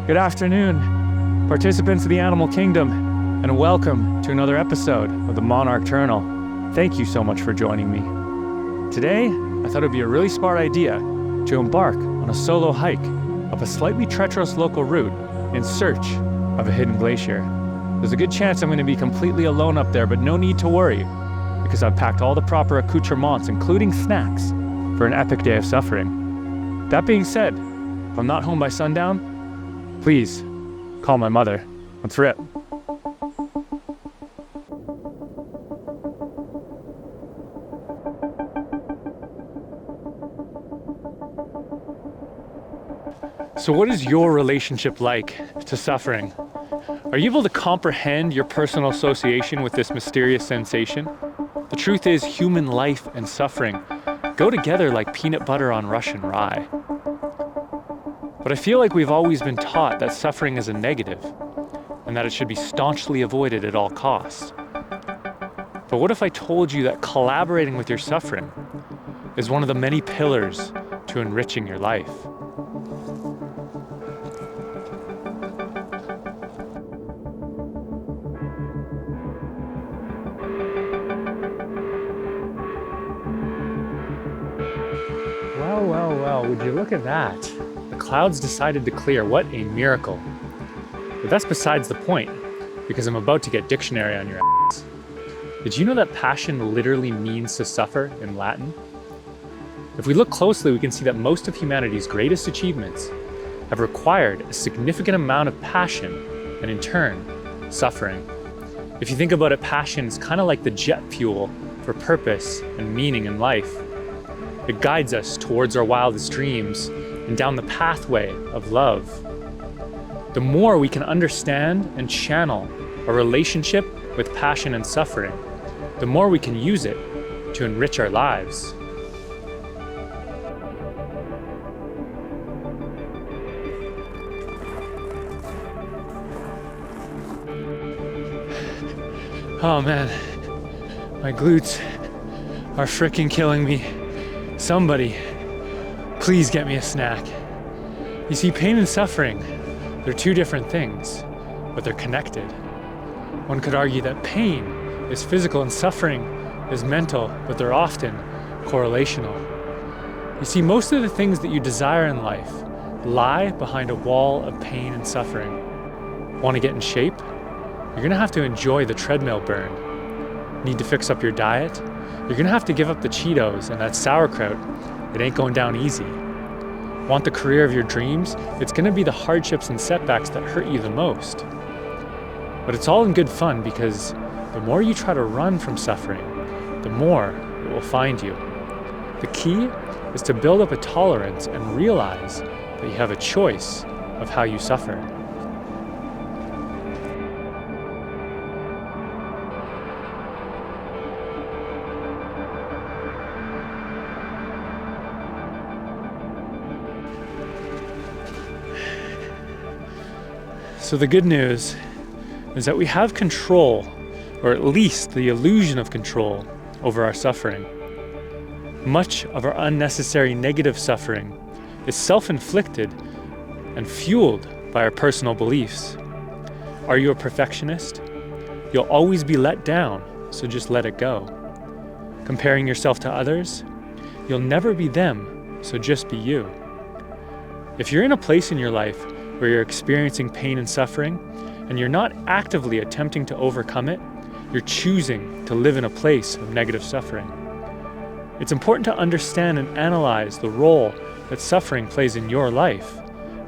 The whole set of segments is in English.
Good afternoon, participants of the animal kingdom, and welcome to another episode of the Monarch Journal. Thank you so much for joining me. Today, I thought it would be a really smart idea to embark on a solo hike up a slightly treacherous local route in search of a hidden glacier. There's a good chance I'm going to be completely alone up there, but no need to worry, because I've packed all the proper accoutrements, including snacks, for an epic day of suffering. That being said, if I'm not home by sundown, please call my mother. Let's rip. So what is your relationship like to suffering? Are you able to comprehend your personal association with this mysterious sensation? The truth is, human life and suffering go together like peanut butter on Russian rye. But I feel like we've always been taught that suffering is a negative and that it should be staunchly avoided at all costs. But what if I told you that collaborating with your suffering is one of the many pillars to enriching your life? Well, would you look at that? The clouds decided to clear. What a miracle. But that's besides the point, because I'm about to get dictionary on your ass. Did you know that passion literally means to suffer in Latin? If we look closely, we can see that most of humanity's greatest achievements have required a significant amount of passion and, in turn, suffering. If you think about it, passion is kind of like the jet fuel for purpose and meaning in life. It guides us towards our wildest dreams and down the pathway of love. The more we can understand and channel our relationship with passion and suffering, the more we can use it to enrich our lives. Oh man, my glutes are freaking killing me. Somebody, please get me a snack. You see, pain and suffering, they're two different things, but they're connected. One could argue that pain is physical and suffering is mental, but they're often correlational. You see, most of the things that you desire in life lie behind a wall of pain and suffering. Want to get in shape? You're gonna have to enjoy the treadmill burn. Need to fix up your diet? You're gonna have to give up the Cheetos and that sauerkraut. It ain't going down easy. Want the career of your dreams? It's gonna be the hardships and setbacks that hurt you the most. But it's all in good fun, because the more you try to run from suffering, the more it will find you. The key is to build up a tolerance and realize that you have a choice of how you suffer. So the good news is that we have control, or at least the illusion of control, over our suffering. Much of our unnecessary negative suffering is self-inflicted and fueled by our personal beliefs. Are you a perfectionist? You'll always be let down, so just let it go. Comparing yourself to others? You'll never be them, so just be you. If you're in a place in your life where you're experiencing pain and suffering, and you're not actively attempting to overcome it, you're choosing to live in a place of negative suffering. It's important to understand and analyze the role that suffering plays in your life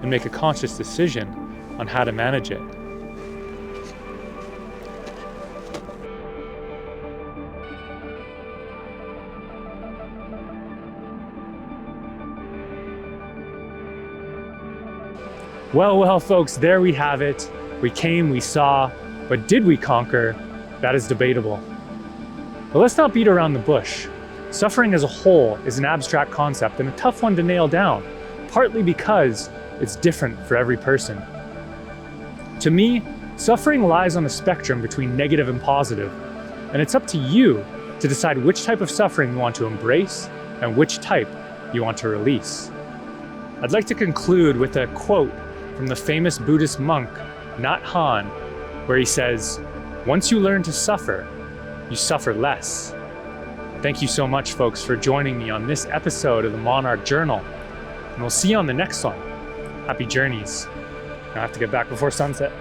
and make a conscious decision on how to manage it. Well, folks, there we have it. We came, we saw, but did we conquer? That is debatable. But let's not beat around the bush. Suffering as a whole is an abstract concept and a tough one to nail down, partly because it's different for every person. To me, suffering lies on a spectrum between negative and positive, and it's up to you to decide which type of suffering you want to embrace and which type you want to release. I'd like to conclude with a quote from the famous Buddhist monk, Nat Han, where he says, "Once you learn to suffer, you suffer less." Thank you so much, folks, for joining me on this episode of the Monarch Journal. And we'll see you on the next one. Happy journeys. I have to get back before sunset.